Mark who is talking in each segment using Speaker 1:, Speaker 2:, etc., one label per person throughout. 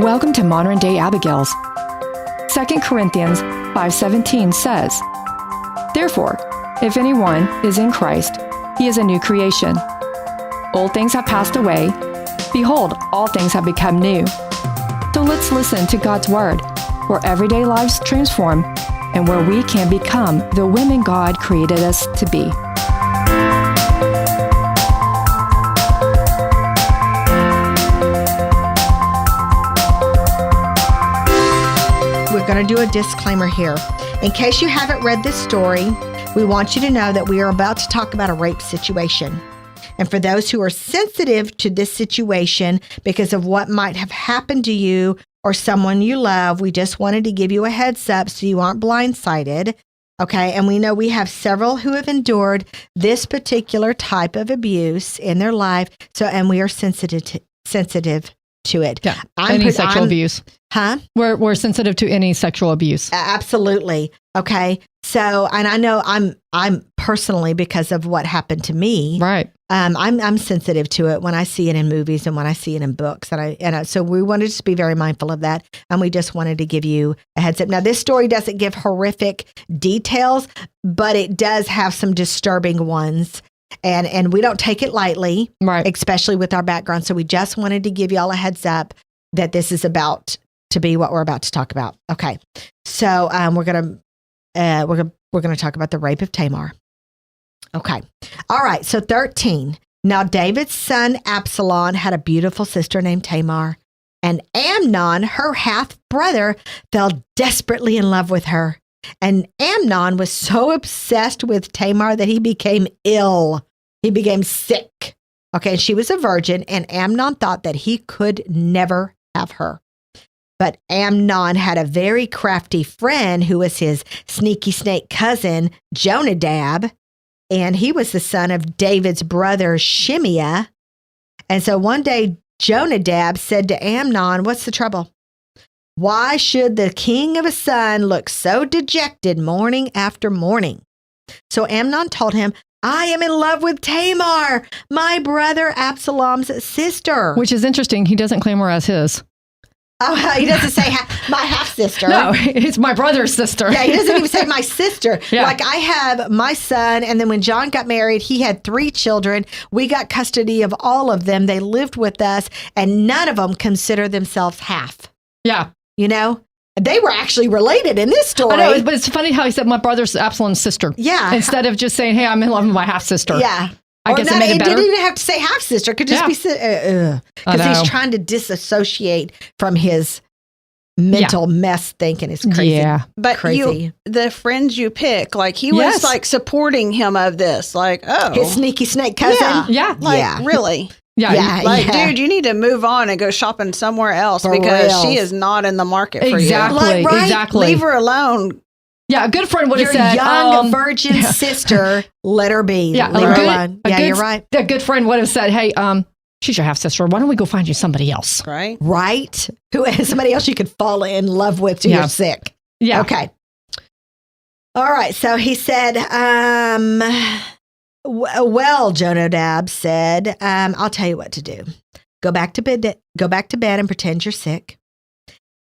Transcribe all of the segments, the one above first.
Speaker 1: Welcome to Modern Day Abigails. 2 Corinthians 5:17 says, "Therefore, if anyone is in Christ, he is a new creation. Old things have passed away. Behold, all things have become new." So let's listen to God's Word, where everyday lives transform and where we can become the women God created us to be.
Speaker 2: We're going to do a disclaimer here. In case you haven't read this story, we want you to know that we are about to talk about a rape situation. And for those who are sensitive to this situation because of what might have happened to you or someone you love, we just wanted to give you a heads up so you aren't blindsided. Okay. And we know we have several who have endured this particular type of abuse in their life. So, and we are sensitive to it.
Speaker 3: Yeah. Any sexual abuse.
Speaker 2: Huh?
Speaker 3: We're sensitive to any sexual abuse.
Speaker 2: Absolutely. Okay. So, and I know I'm personally, because of what happened to me.
Speaker 3: Right.
Speaker 2: I'm sensitive to it when I see it in movies and when I see it in books. So we wanted to be very mindful of that. And we just wanted to give you a heads up. Now, this story doesn't give horrific details, but it does have some disturbing ones. And we don't take it lightly,
Speaker 3: right?
Speaker 2: Especially with our background. So we just wanted to give you all a heads up that this is about to be what we're about to talk about. Okay. So we're gonna talk about the rape of Tamar. Okay. All right. So 13. Now David's son Absalom had a beautiful sister named Tamar, and Amnon, her half brother, fell desperately in love with her. And Amnon was so obsessed with Tamar that he became ill. He became sick. Okay. And she was a virgin, and Amnon thought that he could never have her. But Amnon had a very crafty friend who was his sneaky snake cousin, Jonadab. And he was the son of David's brother, Shimeah. And so one day, Jonadab said to Amnon, "What's the trouble? Why should the king of a son look so dejected morning after morning?" So Amnon told him, "I am in love with Tamar, my brother Absalom's sister."
Speaker 3: Which is interesting. He doesn't claim her as his.
Speaker 2: Oh, he doesn't say my half-sister.
Speaker 3: No, it's my brother's sister.
Speaker 2: Yeah, he doesn't even say my sister.
Speaker 3: Yeah.
Speaker 2: Like, I have my son, and then when John got married, he had 3 children. We got custody of all of them. They lived with us, and none of them consider themselves half.
Speaker 3: Yeah.
Speaker 2: You know? They were actually related in this story.
Speaker 3: I know, but it's funny how he said my brother's Absalom's sister.
Speaker 2: Yeah.
Speaker 3: Instead of just saying, "Hey, I'm in love with my half-sister."
Speaker 2: Yeah.
Speaker 3: I guess it made it better.
Speaker 2: Didn't even have to say half-sister. It could just be, because he's trying to disassociate from his mental mess thinking. Is crazy.
Speaker 3: Yeah.
Speaker 4: But
Speaker 2: crazy.
Speaker 4: The friends you pick, like he was like supporting him of this, like, oh.
Speaker 2: His sneaky snake cousin?
Speaker 3: Yeah.
Speaker 4: Like, really?
Speaker 3: Yeah.
Speaker 4: Like, dude, you need to move on and go shopping somewhere else because she is not in the market for you.
Speaker 3: Exactly.
Speaker 2: Like, right?
Speaker 3: Exactly.
Speaker 4: Leave her alone.
Speaker 3: Yeah, a good friend would have
Speaker 2: Your
Speaker 3: said,
Speaker 2: young virgin sister, let her be.
Speaker 3: Yeah,
Speaker 2: Leave her alone. Yeah, you're right.
Speaker 3: A good friend would have said, "Hey, she's your half sister. Why don't we go find you somebody else?"
Speaker 4: Right?
Speaker 2: Right? Somebody else you could fall in love with till you're sick.
Speaker 3: Yeah.
Speaker 2: Okay. All right. So he said, well, Jonadab said, "I'll tell you what to do. Go back to bed and pretend you're sick.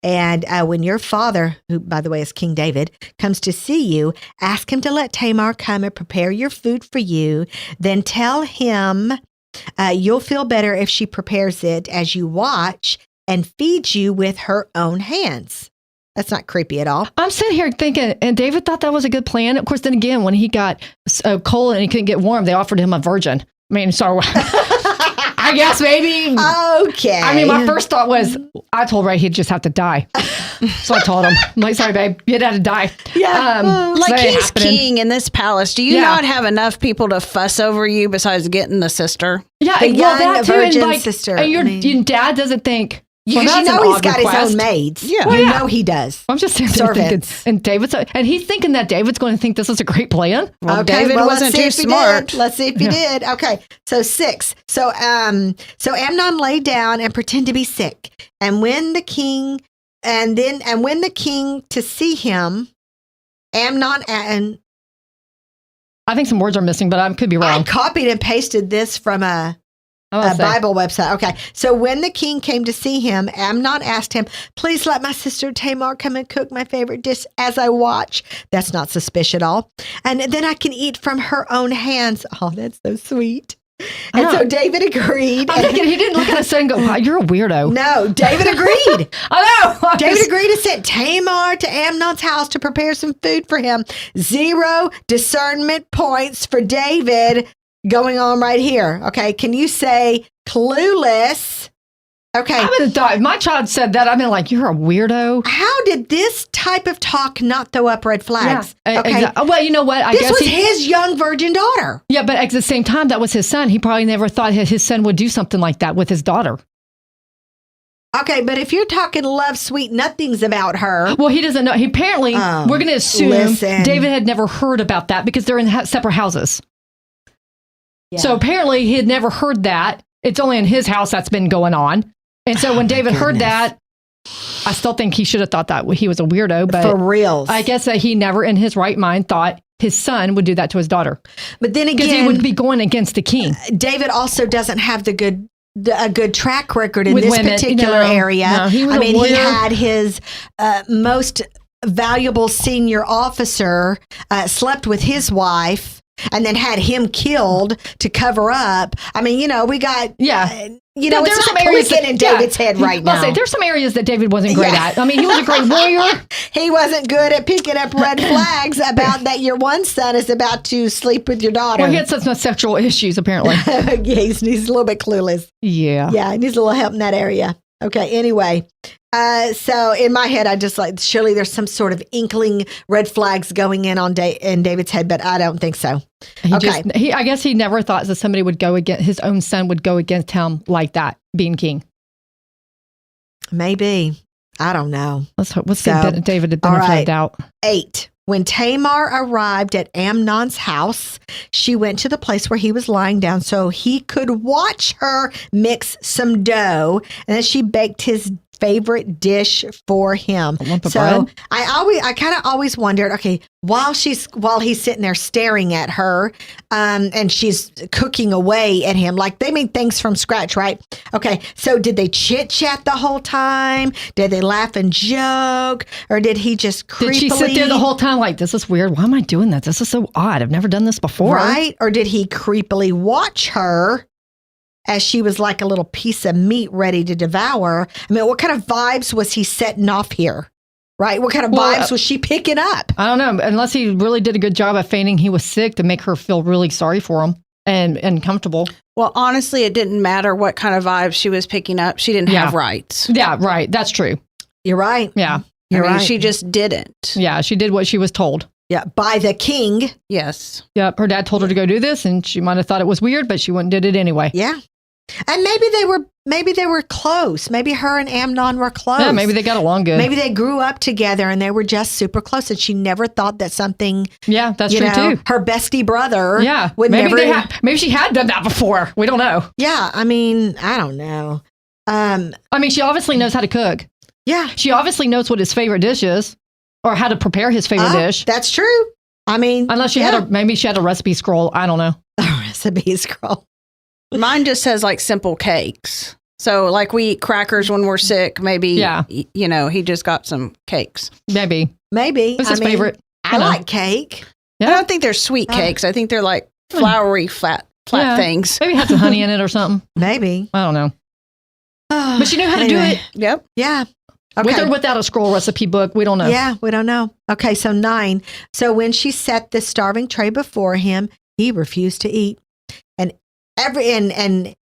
Speaker 2: And when your father, who, by the way, is King David, comes to see you, ask him to let Tamar come and prepare your food for you. Then tell him you'll feel better if she prepares it as you watch and feeds you with her own hands." That's not creepy at all.
Speaker 3: I'm sitting here thinking, and David thought that was a good plan. Of course, then again, when he got cold and he couldn't get warm, they offered him a virgin. I mean, sorry. I guess maybe.
Speaker 2: Okay.
Speaker 3: I mean, my first thought was, I told Ray he'd just have to die. So I told him, I'm like, "Sorry, babe, you'd have to die."
Speaker 2: Yeah.
Speaker 4: Like, he's king in this palace. Do you not have enough people to fuss over you besides getting the sister?
Speaker 3: Yeah,
Speaker 2: The young
Speaker 3: that too,
Speaker 2: virgin
Speaker 3: and
Speaker 2: sister.
Speaker 3: And your dad doesn't think,
Speaker 2: Because
Speaker 3: that's
Speaker 2: you know
Speaker 3: an
Speaker 2: he's
Speaker 3: odd
Speaker 2: got
Speaker 3: request.
Speaker 2: his own maids.
Speaker 4: Yeah.
Speaker 2: You know he does.
Speaker 3: I'm just sitting there thinking, and he's thinking that David's going to think this is a great plan.
Speaker 4: Well, David wasn't too smart.
Speaker 2: Let's see if he did. Okay. So 6. So Amnon lay down and pretended to be sick. And when the king to see him, Amnon and
Speaker 3: I think some words are missing, but I could be wrong.
Speaker 2: I copied and pasted this from a Bible website. Okay. So when the king came to see him, Amnon asked him, please let my sister Tamar come and cook my favorite dish as I watch. That's not suspicious at all. And then I can eat from her own hands. Oh, that's so sweet. And so David agreed.
Speaker 3: I'm thinking he didn't look at us and go, wow, you're a weirdo.
Speaker 2: No, David agreed.
Speaker 3: I know.
Speaker 2: David agreed to send Tamar to Amnon's house to prepare some food for him. 0 discernment points for David going on right here. Okay. Can you say clueless? Okay.
Speaker 3: I would have thought if my child said that, I'd been like, you're a weirdo.
Speaker 2: How did this type of talk not throw up red flags?
Speaker 3: Yeah,
Speaker 2: okay.
Speaker 3: exactly. Well, you know what? I
Speaker 2: this
Speaker 3: guess
Speaker 2: was his young virgin daughter.
Speaker 3: Yeah, but at the same time, that was his son. He probably never thought his son would do something like that with his daughter.
Speaker 2: Okay, but if you're talking love, sweet nothings about her.
Speaker 3: Well, he doesn't know. He apparently, we're going to assume
Speaker 2: listen.
Speaker 3: David had never heard about that because they're in separate houses.
Speaker 2: Yeah.
Speaker 3: So apparently he had never heard that. It's only in his house that's been going on. And so when David heard that, I still think he should have thought that he was a weirdo. But
Speaker 2: for reals.
Speaker 3: I guess that he never in his right mind thought his son would do that to his daughter.
Speaker 2: But then again,
Speaker 3: because he would be going against the king.
Speaker 2: David also doesn't have a good track record in
Speaker 3: With
Speaker 2: this
Speaker 3: women.
Speaker 2: particular area.
Speaker 3: No, he was a
Speaker 2: he
Speaker 3: warrior.
Speaker 2: had his most valuable senior officer slept with his wife and then had him killed to cover up. I mean, we got it's not clicking in David's head right now.
Speaker 3: I'll say, there's some areas that David wasn't great at. I mean, he was a great warrior.
Speaker 2: He wasn't good at picking up red flags about that your one son is about to sleep with your daughter.
Speaker 3: Well, he had some sexual issues, apparently.
Speaker 2: Yeah, he's a little bit clueless.
Speaker 3: Yeah.
Speaker 2: Yeah, he needs a little help in that area. Okay, anyway. So in my head, I just surely there's some sort of inkling red flags going in in David's head, but I don't think so.
Speaker 3: I guess he never thought that somebody would go against his own son would go against him like that, being king.
Speaker 2: Maybe. I don't know.
Speaker 3: Let's give David a benefit of doubt.
Speaker 2: 8. When Tamar arrived at Amnon's house, she went to the place where he was lying down so he could watch her mix some dough, and then she baked his favorite dish for him.
Speaker 3: A lump of bread?
Speaker 2: I kind of always wondered, okay, while he's sitting there staring at her, and she's cooking away at him, like they made things from scratch, right? Okay, so did they chit chat the whole time? Did they laugh and joke, or did he just creepily?
Speaker 3: Did she sit there the whole time like, this is weird? Why am I doing that? This is so odd. I've never done this before.
Speaker 2: Right? Or did he creepily watch her as she was like a little piece of meat ready to devour? I mean, what kind of vibes was he setting off here? Right? What kind of vibes was she picking up?
Speaker 3: I don't know. Unless he really did a good job of feigning he was sick to make her feel really sorry for him and comfortable.
Speaker 4: Well, honestly, it didn't matter what kind of vibes she was picking up. She didn't have rights.
Speaker 3: Yeah, right. That's true.
Speaker 2: You're right.
Speaker 3: Yeah.
Speaker 2: You're right.
Speaker 4: She just didn't.
Speaker 3: Yeah, she did what she was told.
Speaker 2: Yeah, by the king.
Speaker 4: Yes.
Speaker 3: Yep. Her dad told her to go do this, and she might have thought it was weird, but she went and did it anyway.
Speaker 2: Yeah. And maybe they were close. Maybe her and Amnon were close.
Speaker 3: Yeah, maybe they got along good.
Speaker 2: Maybe they grew up together and they were just super close, and she never thought that something.
Speaker 3: Yeah, that's true too.
Speaker 2: Her bestie brother.
Speaker 3: Yeah,
Speaker 2: would
Speaker 3: maybe
Speaker 2: never.
Speaker 3: Maybe she had done that before. We don't know.
Speaker 2: Yeah, I mean, I don't know.
Speaker 3: I mean, she obviously knows how to cook.
Speaker 2: Yeah,
Speaker 3: she obviously knows what his favorite dish is, or how to prepare his favorite dish.
Speaker 2: That's true. I mean,
Speaker 3: unless she maybe she had a recipe scroll. I don't know.
Speaker 2: A recipe scroll.
Speaker 4: Mine just says like simple cakes. So like we eat crackers when we're sick. Maybe, he just got some cakes.
Speaker 3: Maybe.
Speaker 2: What's
Speaker 3: his favorite?
Speaker 2: I like cake.
Speaker 4: Yeah. I don't think they're sweet cakes. I think they're like floury, flat things.
Speaker 3: Maybe had some honey in it or something.
Speaker 2: Maybe.
Speaker 3: I don't know. But she knew how to do it.
Speaker 4: Yep.
Speaker 2: Yeah. Okay.
Speaker 3: With or without a scroll recipe book, we don't know.
Speaker 2: Yeah, we don't know. Okay, so 9. So when she set the starving tray before him, he refused to eat. And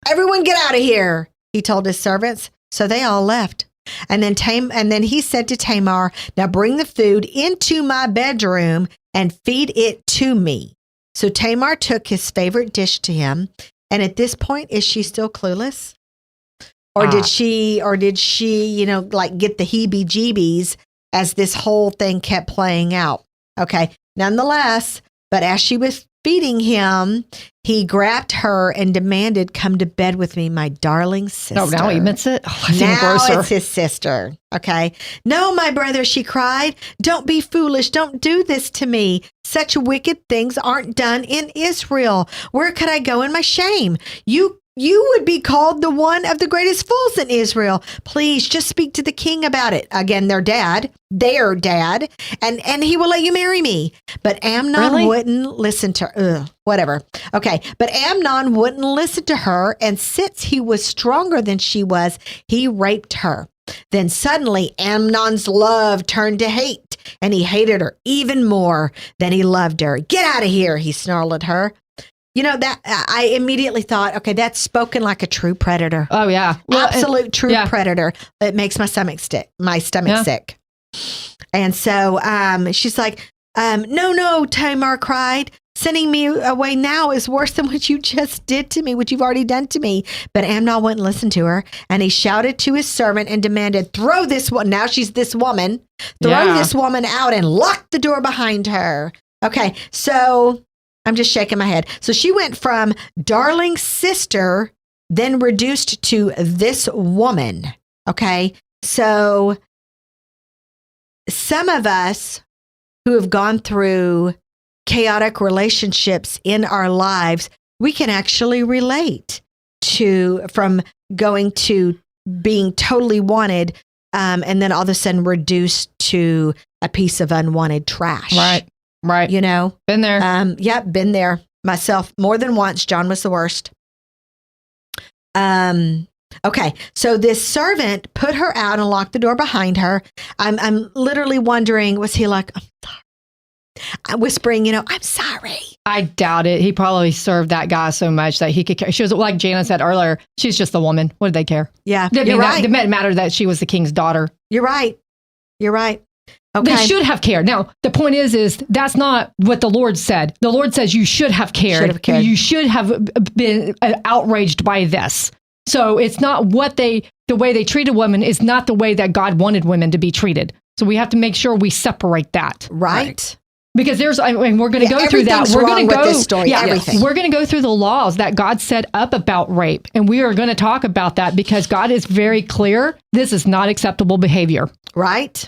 Speaker 2: everyone get out of here, he told his servants. So they all left. And then he said to Tamar, now bring the food into my bedroom and feed it to me. So Tamar took his favorite dish to him. And at this point, is she still clueless? Or did she, get the heebie-jeebies as this whole thing kept playing out? Okay. Nonetheless, but as she was feeding him, he grabbed her and demanded, come to bed with me, my darling sister.
Speaker 3: Oh, now he admits it? Oh, that's
Speaker 2: now
Speaker 3: even grosser.
Speaker 2: It's his sister. Okay. No, my brother, she cried. Don't be foolish. Don't do this to me. Such wicked things aren't done in Israel. Where could I go in my shame? You you would be called the one of the greatest fools in Israel. Please just speak to the king about it. Again, their dad, and he will let you marry me. But Amnon wouldn't listen to her. Whatever. Okay. But Amnon wouldn't listen to her. And since he was stronger than she was, he raped her. Then suddenly Amnon's love turned to hate, and he hated her even more than he loved her. Get out of here, he snarled at her. You know, that I immediately thought, okay, that's spoken like a true predator.
Speaker 3: Oh, yeah. Well,
Speaker 2: absolute true predator. It makes my stomach sick. Sick. And so she's like, no, Tamar cried. Sending me away now is worse than what you just did to me, what you've already done to me. But Amnon wouldn't listen to her. And he shouted to his servant and demanded, throw this one. Now she's this woman. Throw this woman out and lock the door behind her. Okay, so I'm just shaking my head. So she went from darling sister, then reduced to this woman. Okay, so some of us who have gone through chaotic relationships in our lives, we can actually relate to from going to being totally wanted and then all of a sudden reduced to a piece of unwanted trash.
Speaker 3: Right.
Speaker 2: You know?
Speaker 3: Been there.
Speaker 2: Yep, been there myself more than once. John was the worst. Okay, so this servant put her out and locked the door behind her. I'm literally wondering, was he like, I'm sorry? Whispering, I'm sorry.
Speaker 3: I doubt it. He probably served that guy so much that he could care. She was, like Jana said earlier, she's just a woman. What did they care?
Speaker 2: Yeah,
Speaker 3: you're right. It didn't matter that she was the king's daughter.
Speaker 2: You're right. Okay.
Speaker 3: They should have cared. Now, the point is that's not what the Lord said. The Lord says you should have cared. You should have been outraged by this. So it's not the way they treated women is not the way that God wanted women to be treated. So we have to make sure we separate that.
Speaker 2: Right.
Speaker 3: Because we're going to go through that. We're going to go
Speaker 2: this story. Everything.
Speaker 3: We're going to go through the laws that God set up about rape, and we are going to talk about that because God is very clear. This is not acceptable behavior.
Speaker 2: Right.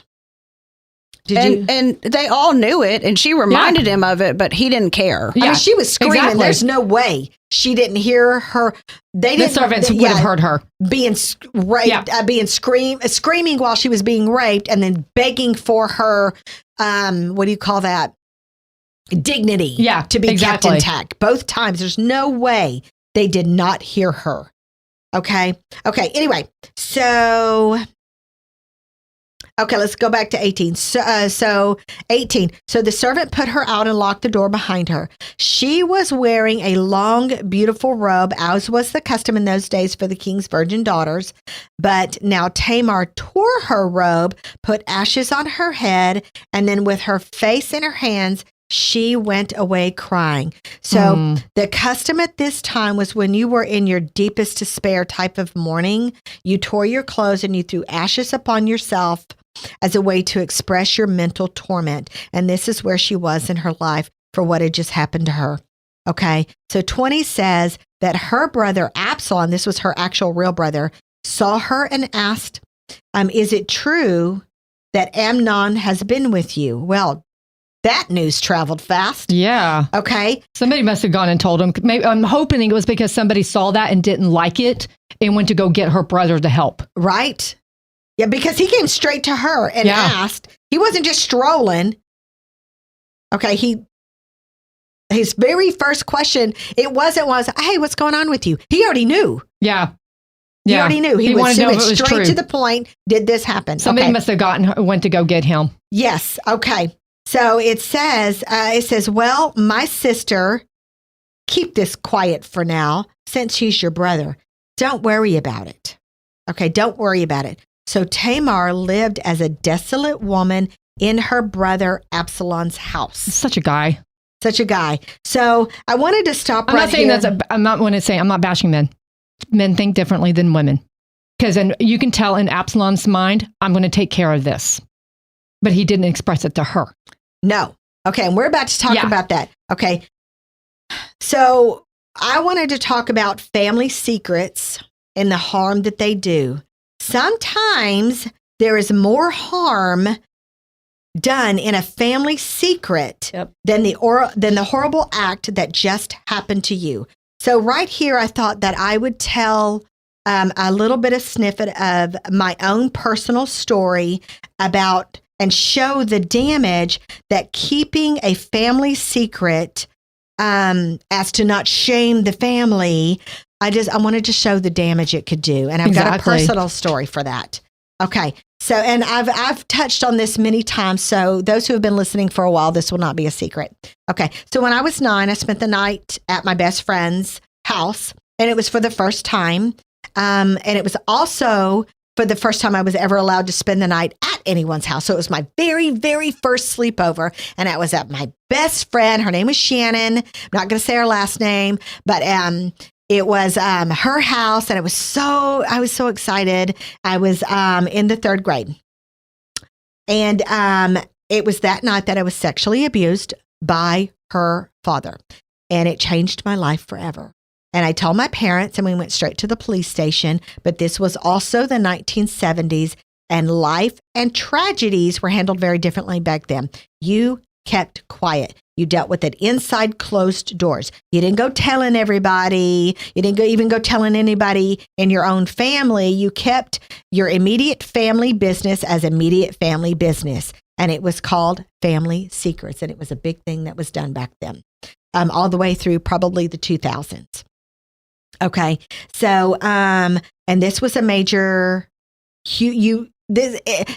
Speaker 4: And they all knew it, and she reminded him of it, but he didn't care.
Speaker 2: Yeah. I mean, she was screaming. Exactly. There's no way she didn't hear her.
Speaker 3: The servants would have heard her
Speaker 2: being raped, screaming while she was being raped, and then begging for her. What do you call that? Dignity.
Speaker 3: Yeah,
Speaker 2: to be kept intact. Both times. There's no way they did not hear her. Okay. Anyway, so. Okay, let's go back to 18. So 18. So the servant put her out and locked the door behind her. She was wearing a long, beautiful robe, as was the custom in those days for the king's virgin daughters. But now Tamar tore her robe, put ashes on her head, and then with her face in her hands, she went away crying. So the custom at this time was when you were in your deepest despair type of mourning, you tore your clothes and you threw ashes upon yourself as a way to express your mental torment. And this is where she was in her life for what had just happened to her. Okay. So 20 says that her brother Absalom, this was her actual real brother, saw her and asked, is it true that Amnon has been with you? Well, that news traveled fast.
Speaker 3: Yeah.
Speaker 2: Okay.
Speaker 3: Somebody must have gone and told him. Maybe, I'm hoping it was because somebody saw that and didn't like it and went to go get her brother to help.
Speaker 2: Right. Yeah, because he came straight to her and asked. He wasn't just strolling. Okay, his very first question, was, hey, what's going on with you? He already knew.
Speaker 3: Yeah.
Speaker 2: He already knew. He went straight
Speaker 3: true.
Speaker 2: to the point. Did this happen?
Speaker 3: Somebody must have went to go get him.
Speaker 2: Yes. Okay. So it says, well, my sister, keep this quiet for now, since he's your brother. Don't worry about it. Okay, don't worry about it. So Tamar lived as a desolate woman in her brother Absalom's house.
Speaker 3: Such a guy.
Speaker 2: So I wanted to stop right here.
Speaker 3: I'm not bashing men. Men think differently than women. Because you can tell in Absalom's mind, I'm going to take care of this. But he didn't express it to her.
Speaker 2: No. Okay, and we're about to talk about that. Okay. So I wanted to talk about family secrets and the harm that they do. Sometimes there is more harm done in a family secret than the horrible act that just happened to you. So right here, I thought that I would tell a little bit of snippet of my own personal story about and show the damage that keeping a family secret, as to not shame the family. I wanted to show the damage it could do. And I've got a personal story for that. Okay. So, and I've touched on this many times. So those who have been listening for a while, this will not be a secret. Okay. So when I was 9, I spent the night at my best friend's house, and it was for the first time. And it was also for the first time I was ever allowed to spend the night at anyone's house. So it was my very, very first sleepover. And I was at my best friend. Her name was Shannon. I'm not going to say her last name, but it was her house. And I was so excited. I was in the 3rd grade. And it was that night that I was sexually abused by her father. And it changed my life forever. And I told my parents, and we went straight to the police station. But this was also the 1970s, and life and tragedies were handled very differently back then. You kept quiet. You dealt with it inside closed doors. You didn't go telling everybody. You didn't even go telling anybody in your own family. You kept your immediate family business as immediate family business. And it was called family secrets. And it was a big thing that was done back then, all the way through probably the 2000s. Okay. So, and this was a major,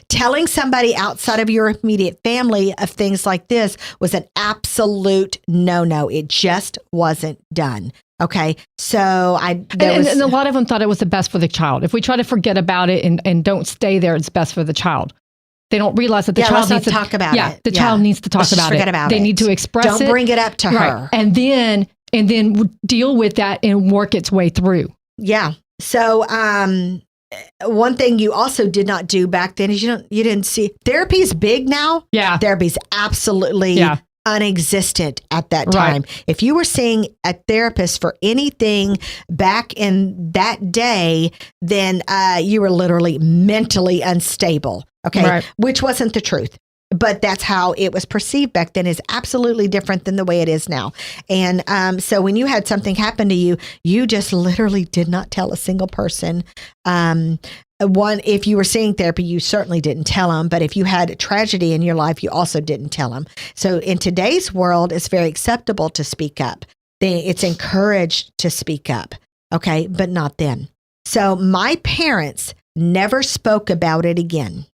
Speaker 2: telling somebody outside of your immediate family of things like this was an absolute no. It just wasn't done. Okay. So and
Speaker 3: a lot of them thought it was the best for the child. If we try to forget about it and don't stay there, it's best for the child. They don't realize that the child needs to talk about it. Yeah. The child nedes to talk about it. They need to express it.
Speaker 2: Don't bring it up to her.
Speaker 3: And then deal with that and work its way through.
Speaker 2: Yeah. So, one thing you also did not do back then is you didn't see therapy is big now.
Speaker 3: Yeah.
Speaker 2: Therapy's absolutely unexistent at that time. Right. If you were seeing a therapist for anything back in that day, then you were literally mentally unstable. Okay. Right. Which wasn't the truth. But that's how it was perceived back then, is absolutely different than the way it is now. And so when you had something happen to you, you just literally did not tell a single person. If you were seeing therapy, you certainly didn't tell them. But if you had a tragedy in your life, you also didn't tell them. So in today's world, it's very acceptable to speak up. It's encouraged to speak up. Okay. But not then. So my parents never spoke about it again.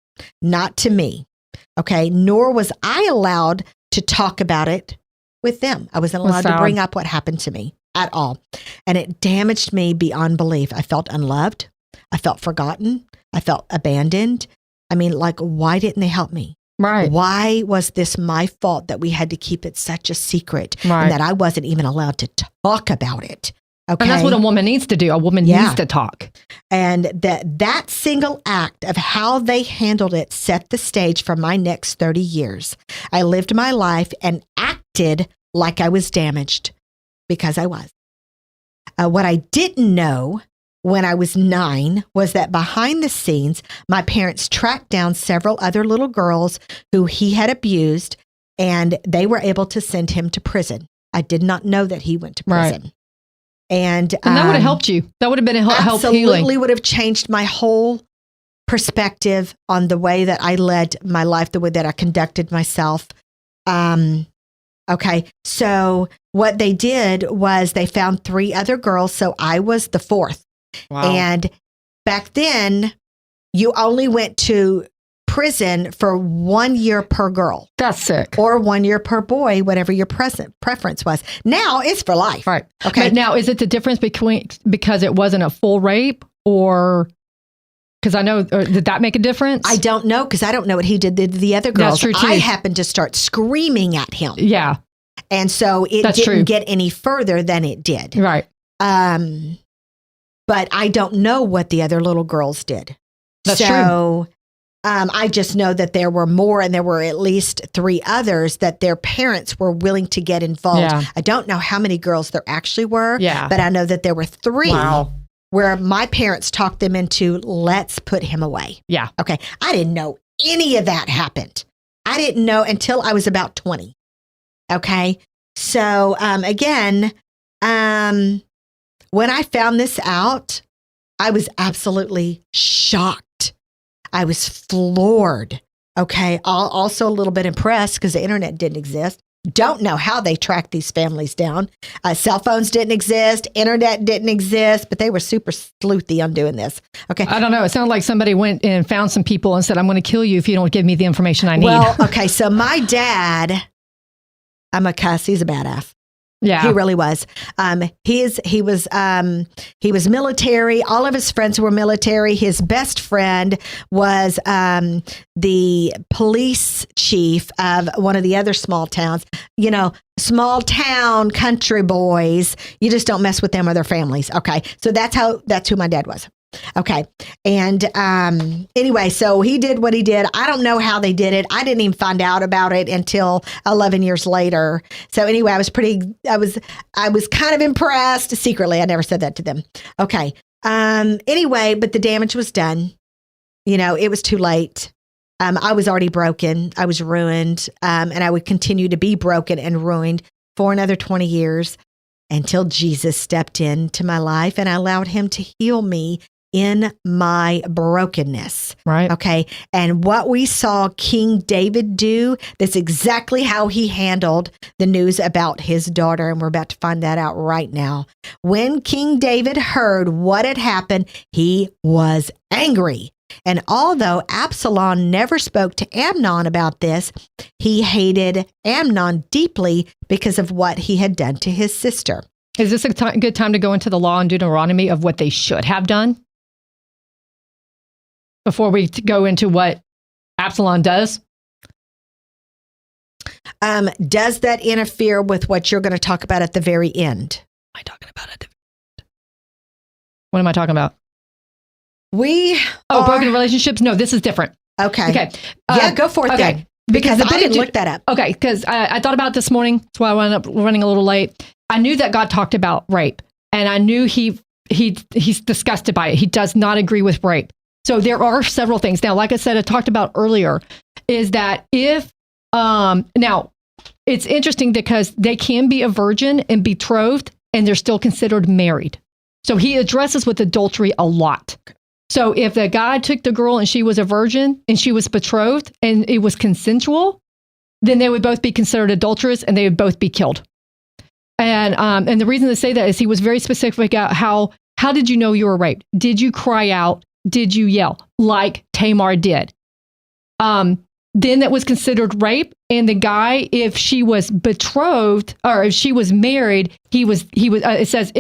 Speaker 2: Not to me. Okay, nor was I allowed to talk about it with them. I wasn't allowed to bring up what happened to me at all. And it damaged me beyond belief. I felt unloved. I felt forgotten. I felt abandoned. I mean, like, why didn't they help me?
Speaker 3: Right.
Speaker 2: Why was this my fault that we had to keep it such a secret and that I wasn't even allowed to talk about it? Okay.
Speaker 3: And that's what a woman needs to do. A woman needs to talk.
Speaker 2: And that single act of how they handled it set the stage for my next 30 years. I lived my life and acted like I was damaged, because I was. What I didn't know when I was 9 was that behind the scenes, my parents tracked down several other little girls who he had abused, and they were able to send him to prison. I did not know that he went to prison. Right. And
Speaker 3: that would have helped you. That would have been a help healing.
Speaker 2: Absolutely would have changed my whole perspective on the way that I led my life, the way that I conducted myself. Okay. So what they did was they found 3 other girls. So I was the 4th. Wow. And back then, you only went to prison for 1 year per girl.
Speaker 3: That's sick.
Speaker 2: Or 1 year per boy, whatever your preference was. Now it's for life.
Speaker 3: Right.
Speaker 2: Okay.
Speaker 3: But now, is it the difference because it wasn't a full rape, or because I know, did that make a difference?
Speaker 2: I don't know, because I don't know what he did to the other girls.
Speaker 3: That's true too.
Speaker 2: I happened to start screaming at him.
Speaker 3: Yeah.
Speaker 2: And so it didn't get any further than it did.
Speaker 3: Right.
Speaker 2: But I don't know what the other little girls did.
Speaker 3: That's true.
Speaker 2: I just know that there were more, and there were at least 3 others that their parents were willing to get involved. Yeah. I don't know how many girls there actually were, but I know that there were 3 where my parents talked them into, let's put him away.
Speaker 3: Yeah.
Speaker 2: Okay. I didn't know any of that happened. I didn't know until I was about 20. Okay. So, again, when I found this out, I was absolutely shocked. I was floored. Okay. Also a little bit impressed because the internet didn't exist. Don't know how they tracked these families down. Cell phones didn't exist. Internet didn't exist, but they were super sleuthy on doing this. Okay.
Speaker 3: I don't know. It sounded like somebody went and found some people and said, I'm going to kill you if you don't give me the information I need.
Speaker 2: Well, okay. So my dad, I'm a cuss. He's a badass.
Speaker 3: Yeah,
Speaker 2: he really was. He was military. All of his friends were military. His best friend was the police chief of one of the other small towns. You know, small town country boys. You just don't mess with them or their families. Okay, so that's who my dad was. Okay. And anyway, so he did what he did. I don't know how they did it. I didn't even find out about it until 11 years later. So anyway, I was kind of impressed secretly. I never said that to them. Okay. Anyway, but the damage was done. You know, it was too late. I was already broken. I was ruined. And I would continue to be broken and ruined for another 20 years until Jesus stepped into my life and I allowed him to heal me in my brokenness.
Speaker 3: Right.
Speaker 2: Okay. And what we saw King David do, that's exactly how he handled the news about his daughter. And we're about to find that out right now. When King David heard what had happened, he was angry. And although Absalom never spoke to Amnon about this, he hated Amnon deeply because of what he had done to his sister.
Speaker 3: Is this a good time to go into the law in Deuteronomy of what they should have done? Before we go into what Absalom does?
Speaker 2: Does that interfere with what you're going to talk about at the very end?
Speaker 3: What am I talking about at the very end? What am I talking about? Broken relationships? No, this is different.
Speaker 2: Okay.
Speaker 3: Okay.
Speaker 2: Yeah, go for it then. Because I didn't look that up.
Speaker 3: Okay, because I thought about it this morning. That's why I wound up running a little late. I knew that God talked about rape, and I knew he's disgusted by it. He does not agree with rape. So there are several things. Now, like I said, I talked about earlier, is that if, now, it's interesting because they can be a virgin and betrothed, and they're still considered married. So he addresses with adultery a lot. So if the guy took the girl and she was a virgin and she was betrothed and it was consensual, then they would both be considered adulterous and they would both be killed. And the reason to say that is he was very specific about how did you know you were raped? Did you cry out? Did you yell like Tamar did? Then that was considered rape. And the guy, if she was betrothed or if she was married, it says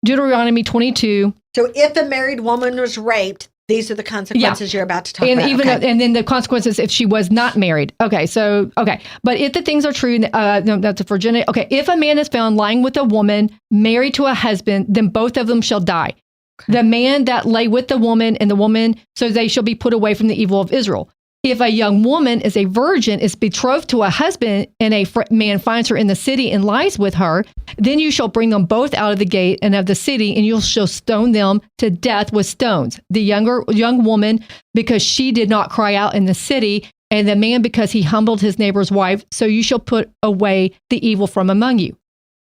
Speaker 3: Deuteronomy 22.
Speaker 2: So if a married woman was raped, these are the consequences you're about to talk about.
Speaker 3: And then the consequences if she was not married. Okay. But if the things are true, that's a virginity. Okay. If a man is found lying with a woman married to a husband, then both of them shall die. Okay. The man that lay with the woman and the woman, so they shall be put away from the evil of Israel. If a young woman is a virgin, is betrothed to a husband, and a man finds her in the city and lies with her, then you shall bring them both out of the gate and of the city, and you shall stone them to death with stones. The young woman, because she did not cry out in the city, and the man, because he humbled his neighbor's wife. So you shall put away the evil from among you.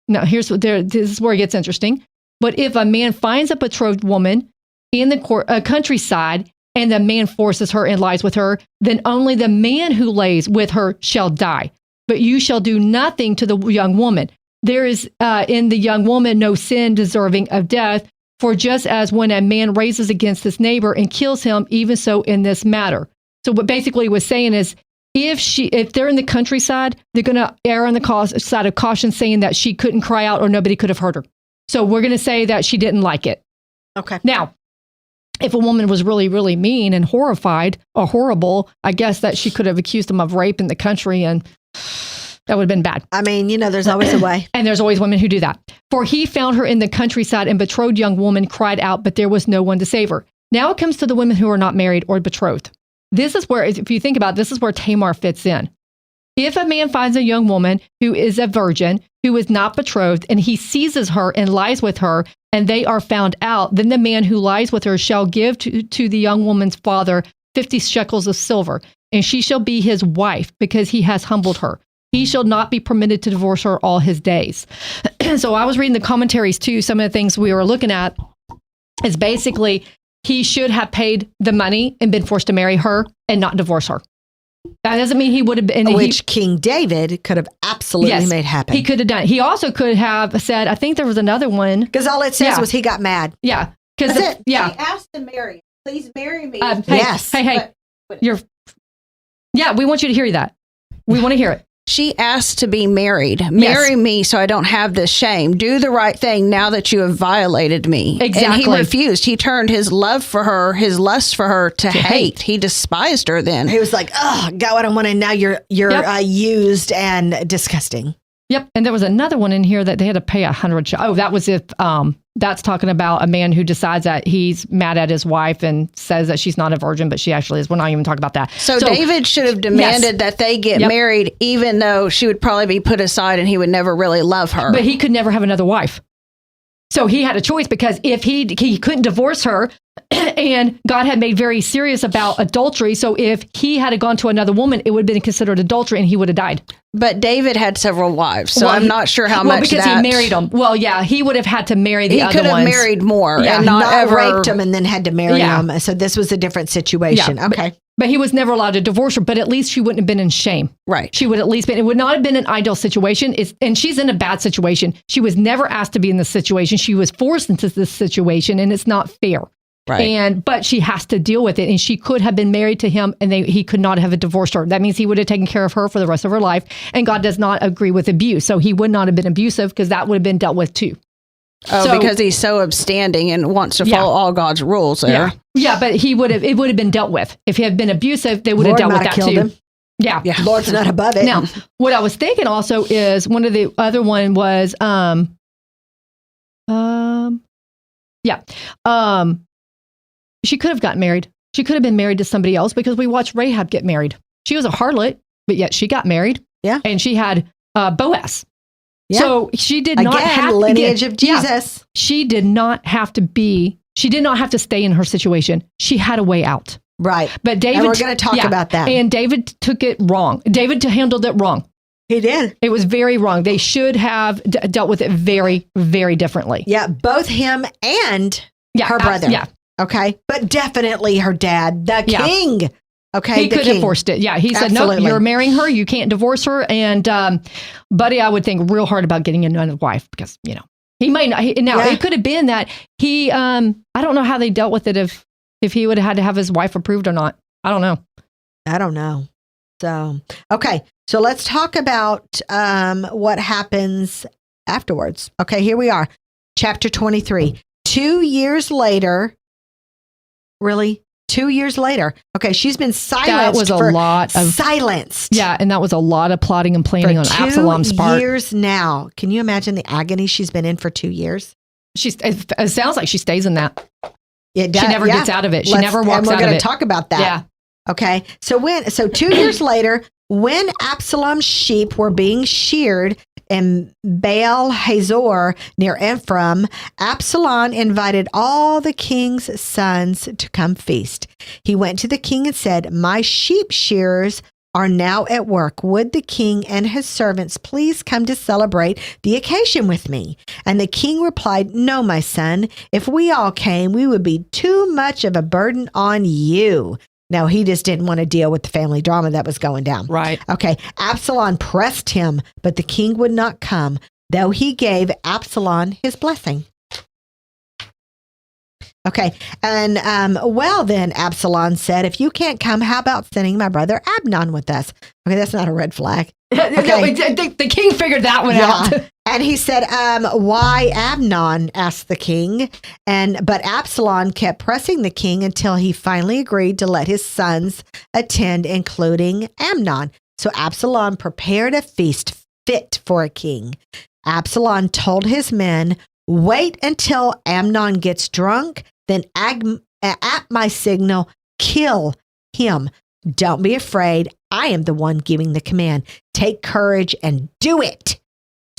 Speaker 3: Now, this is where it gets interesting. But if a man finds a betrothed woman in the countryside, and the man forces her and lies with her, then only the man who lays with her shall die. But you shall do nothing to the young woman. There is in the young woman no sin deserving of death, for just as when a man raises against his neighbor and kills him, even so in this matter. So what basically he was saying is, if they're in the countryside, they're going to err on the side of caution, saying that she couldn't cry out or nobody could have heard her. So we're going to say that she didn't like it.
Speaker 2: Okay.
Speaker 3: Now, if a woman was really, really mean and horrified or horrible, I guess that she could have accused him of rape in the country, and that would have been bad.
Speaker 2: I mean, there's always a way.
Speaker 3: And there's always women who do that. For he found her in the countryside, and betrothed young woman cried out, but there was no one to save her. Now it comes to the women who are not married or betrothed. This is where, if you think about it, this is where Tamar fits in. If a man finds a young woman who is a virgin, who is not betrothed, and he seizes her and lies with her, and they are found out, then the man who lies with her shall give to the young woman's father 50 shekels of silver, and she shall be his wife, because he has humbled her. He shall not be permitted to divorce her all his days. So I was reading the commentaries too. Some of the things we were looking at is basically he should have paid the money and been forced to marry her and not divorce her. That doesn't mean he would have been.
Speaker 2: Which King David could have absolutely made happen.
Speaker 3: He could have done it. He also could have said, I think there was another one.
Speaker 2: Because all it says was he got mad.
Speaker 3: Yeah.
Speaker 2: That's it.
Speaker 3: Yeah.
Speaker 4: He asked to marry. Please marry me.
Speaker 2: Yes.
Speaker 3: Hey. We want you to hear that. We want to hear it.
Speaker 4: She asked to be married. Marry me so I don't have this shame. Do the right thing now that you have violated me.
Speaker 3: Exactly.
Speaker 4: And he refused. He turned his love for her, his lust for her to hate. He despised her then.
Speaker 2: He was like, oh, God, I don't want to. Now you're used and disgusting.
Speaker 3: Yep. And there was another one in here that they had to pay 100. Oh, that was if that's talking about a man who decides that he's mad at his wife and says that she's not a virgin, but she actually is. We're not even talking about that.
Speaker 4: So David should have demanded that they get married, even though she would probably be put aside and he would never really love her.
Speaker 3: But he could never have another wife. So he had a choice because if he couldn't divorce her, and God had made very serious about adultery. So if he had gone to another woman, it would have been considered adultery and he would have died.
Speaker 4: But David had several wives, so I'm not sure how much
Speaker 3: because he married them. Well, yeah, he would have had to marry the other ones.
Speaker 4: He could have married more and not ever
Speaker 2: raped them and then had to marry them. So this was a different situation.
Speaker 3: Yeah,
Speaker 2: okay.
Speaker 3: But he was never allowed to divorce her, but at least she wouldn't have been in shame.
Speaker 4: Right.
Speaker 3: She would at least been, it would not have been an ideal situation. And she's in a bad situation. She was never asked to be in this situation. She was forced into this situation and it's not fair.
Speaker 4: Right.
Speaker 3: But she has to deal with it. And she could have been married to him and he could not have divorced her. That means he would have taken care of her for the rest of her life. And God does not agree with abuse. So he would not have been abusive because that would have been dealt with too.
Speaker 4: Oh, because he's so upstanding and wants to follow all God's rules there.
Speaker 3: Yeah, but it would have been dealt with. If he had been abusive, they would have dealt with that too.
Speaker 2: Him.
Speaker 3: Yeah.
Speaker 2: Lord's not above it.
Speaker 3: Now, what I was thinking also is one of the other one was she could have gotten married. She could have been married to somebody else because we watched Rahab get married. She was a harlot, but yet she got married.
Speaker 2: Yeah.
Speaker 3: And she had Boaz. Yeah. So she did not have
Speaker 2: lineage of Jesus.
Speaker 3: She did not have to stay in her situation. She had a way out.
Speaker 2: Right.
Speaker 3: But David,
Speaker 2: and we're going to talk about that.
Speaker 3: And David took it wrong. David handled it wrong.
Speaker 2: He did.
Speaker 3: It was very wrong. They should have dealt with it very, very differently.
Speaker 2: Yeah. Both him and her brother.
Speaker 3: Yeah.
Speaker 2: Okay. But definitely her dad, the king. Okay.
Speaker 3: He could have forced it. Yeah. He said, no, you're marrying her. You can't divorce her. And Buddy, I would think real hard about getting another wife because, he might not. It could have been that he, I don't know how they dealt with it if he would have had to have his wife approved or not. I don't know. So, okay. So let's talk about what happens afterwards. Okay. Here we are. Chapter 23. 2 years later. Really? 2 years later. Okay, she's been silenced. That was a lot of
Speaker 2: silenced.
Speaker 3: Yeah, and that was a lot of plotting and planning on Absalom's part.
Speaker 2: 2 years now. Can you imagine the agony she's been in for 2 years?
Speaker 3: It sounds like she stays in that.
Speaker 2: It does,
Speaker 3: she never gets out of it. She never walks out of it.
Speaker 2: And we're going to talk about that.
Speaker 3: Yeah.
Speaker 2: Okay. So 2 years later, when Absalom's sheep were being sheared in Baal Hazor near Ephraim, Absalom invited all the king's sons to come feast. He went to the king and said, "My sheep shearers are now at work. Would the king and his servants please come to celebrate the occasion with me?" And the king replied, "No, my son. If we all came, we would be too much of a burden on you." Now, he just didn't want to deal with the family drama that was going down.
Speaker 3: Right.
Speaker 2: Okay. Absalom pressed him, but the king would not come, though he gave Absalom his blessing. Okay. And, then Absalom said, "If you can't come, how about sending my brother Amnon with us?" Okay. That's not a red flag. Okay.
Speaker 3: The king figured that one out.
Speaker 2: And he said, "Why Amnon?" asked the king. But Absalom kept pressing the king until he finally agreed to let his sons attend, including Amnon. So Absalom prepared a feast fit for a king. Absalom told his men, "Wait until Amnon gets drunk, then at my signal, kill him. Don't be afraid. I am the one giving the command. Take courage and do it."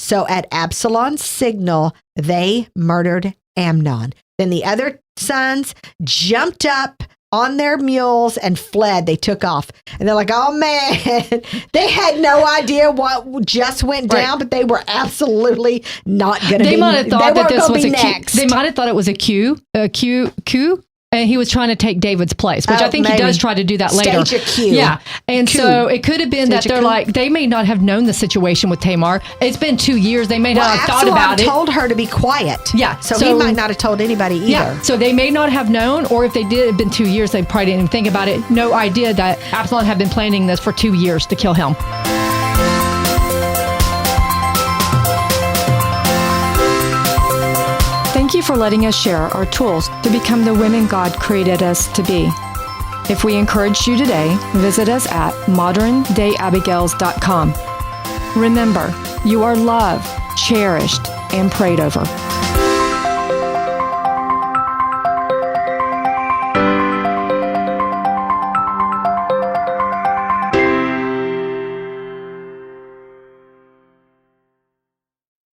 Speaker 2: So at Absalom's signal, they murdered Amnon. Then the other sons jumped up on their mules and fled. They took off. And they're like, oh man, they had no idea what just went down, but they were absolutely not going to be.
Speaker 3: They might have thought that this was a
Speaker 2: next.
Speaker 3: They might have thought it was a coup. And he was trying to take David's place, which I think he does try to do that later.
Speaker 2: Stage a coup.
Speaker 3: Yeah. And so it could have been that they're like, they may not have known the situation with Tamar. It's been 2 years. They may not have thought about it.
Speaker 2: Told her to be quiet.
Speaker 3: Yeah.
Speaker 2: So he might not have told anybody either.
Speaker 3: Yeah. So they may not have known, or if they did, it'd been 2 years, they probably didn't even think about it. No idea that Absalom had been planning this for 2 years to kill him.
Speaker 1: Thank you for letting us share our tools to become the women God created us to be. If we encouraged you today, visit us at moderndayabigails.com. Remember, you are loved, cherished, and prayed over.